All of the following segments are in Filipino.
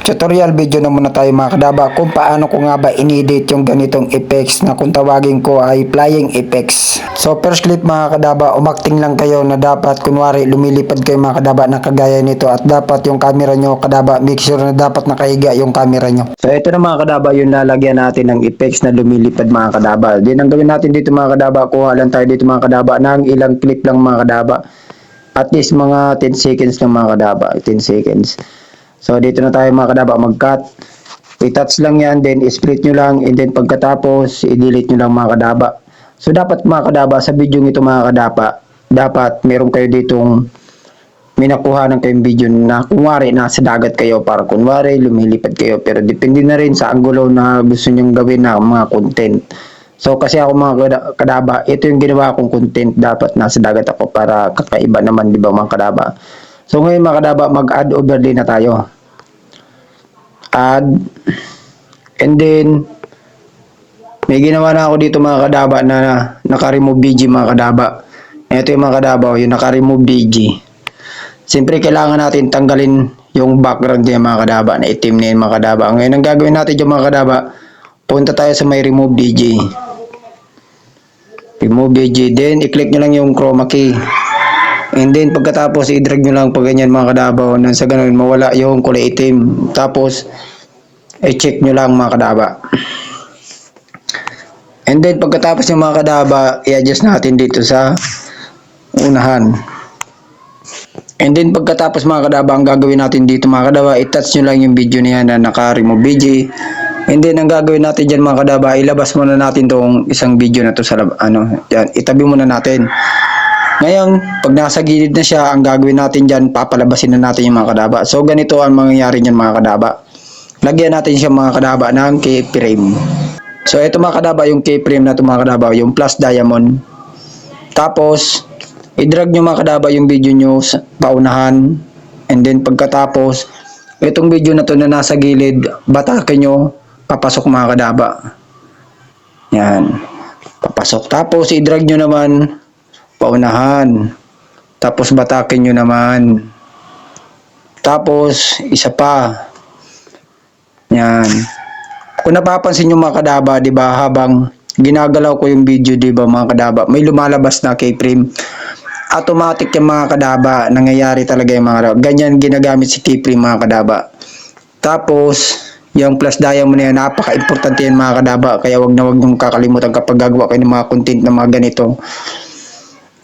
Tutorial video na muna tayo mga kadaba kung paano ko nga ba inedit yung ganitong effects na kung tawagin ko ay flying effects. So first clip mga kadaba, umakting lang kayo na dapat kunwari lumilipad kayo mga kadaba na kagaya nito at dapat yung camera nyo kadaba, make sure na dapat nakahiga yung camera nyo. So ito na mga kadaba yung lalagyan natin ng effects na lumilipad mga kadaba. Then ang gawin natin dito mga kadaba, kuha lang tayo dito mga kadaba ng ilang clip lang mga kadaba. At least mga 10 seconds lang mga kadaba, 10 seconds. So, dito na tayo mga kadaba mag-cut. I-touch lang yan, then split nyo lang, and then pagkatapos, i-delete nyo lang mga kadaba. So, dapat mga kadaba, sa video nito mga kadaba, dapat meron kayo ditong minakuhanan kayong video na kunwari nasa dagat kayo para kunwari lumilipad kayo. Pero depende na rin sa angulo na gusto nyong gawin na mga content. So, kasi ako mga kadaba, ito yung ginawa kong content. Dapat nasa dagat ako para kakaiba naman, di ba mga kadaba? So, ngayon mga kadaba, mag-add overlay na tayo. Add, and then may ginawa na ako dito mga kadaba na naka-remove BG mga kadaba. Ito yung mga kadaba, yung naka-remove BG. Siyempre kailangan natin tanggalin yung background niya mga kadaba na itim na yun mga kadaba. Ngayon ang gagawin natin yung mga kadaba, punta tayo sa may remove BG. Remove BG, then i-click nyo lang yung chroma key. And then pagkatapos i-drag nyo lang pag ganyan mga kadaba nang sa ganun mawala yung kulay itim. Tapos i-check nyo lang mga kadaba. And then pagkatapos yung mga kadaba, i-adjust natin dito sa unahan. And then pagkatapos mga kadaba, ang gagawin natin dito mga kadaba, i-touch nyo lang yung video niya na naka-remove BG. And then ang gagawin natin dyan mga kadaba, ilabas muna natin tong isang video na to sa dyan, itabi muna natin. Ngayon, pag nasa gilid na siya, ang gagawin natin dyan, papalabasin na natin yung mga kadaba. So, ganito ang mangyayari dyan mga kadaba. Lagyan natin siya mga kadaba ng keyframe. So, ito mga kadaba, yung keyframe na ito mga kadaba, yung plus diamond. Tapos, i-drag nyo mga kadaba yung video nyo sa paunahan. And then, pagkatapos, itong video na to na nasa gilid, batakin nyo, papasok mga kadaba. Yan. Papasok. Tapos, i-drag nyo naman paunahan, tapos batakin nyo naman, tapos isa pa, yan. Kung napapansin nyo mga kadaba, di ba, habang ginagalaw ko yung video, di ba mga kadaba, may lumalabas na keyframe. Automatic yung mga kadaba, nangyayari talaga yung mga kadaba. Ganyan ginagamit si keyframe mga kadaba. Tapos yung plus diamond na yan, napaka-importante yan mga kadaba, kaya wag na wag nyong kakalimutan kapag gagawa kayo ng mga content na mga ganito.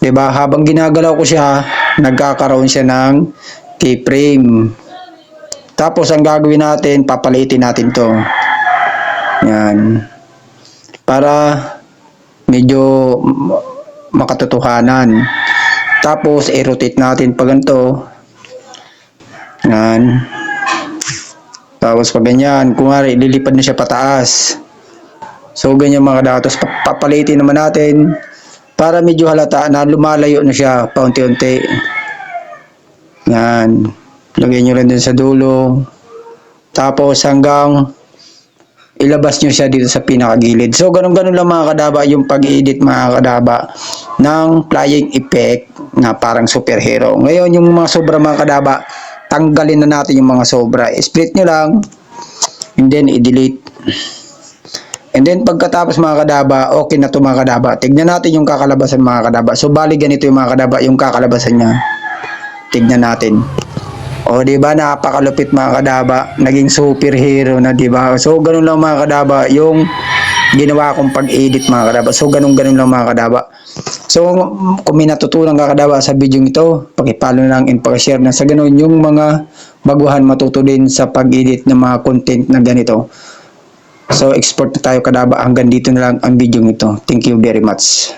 Diba? Habang ginagalaw ko siya, nagkakaroon siya ng keyframe. Tapos, ang gagawin natin, papalitin natin to. Yan. Para medyo makatotohanan. Tapos, i-rotate natin pag ganito. Yan. Tapos, pag ganyan, kung nga, lilipad na siya pataas. So, ganyan mga datos. Papalitin naman natin para medyo halata na lumalayo na siya paunti-unti. Yan. Lagyan nyo rin din sa dulo. Tapos hanggang ilabas nyo siya dito sa pinakagilid. So ganun-ganun lang mga kadaba yung pag-edit mga kadaba ng flying effect na parang superhero. Ngayon yung mga sobra mga kadaba, tanggalin na natin yung mga sobra. Split nyo lang and then i-delete. And then pagkatapos mga kadaba, okay na to mga kadaba. Tignan natin yung kakalabasan mga kadaba. So bali ganito yung mga kadaba, yung kakalabasan niya. Tignan natin. O di ba napakalupit mga kadaba, naging superhero na di ba? So ganun lang mga kadaba yung ginawa kong pag-edit mga kadaba. So ganun lang mga kadaba. So kung may natutunan ka kadaba sa video ito, paki-follow lang and paki-share na sa ganun yung mga baguhan matuto din sa pag-edit ng mga content na ganito. So, export na tayo kadaba. Hanggang dito na lang ang video nito. Thank you very much.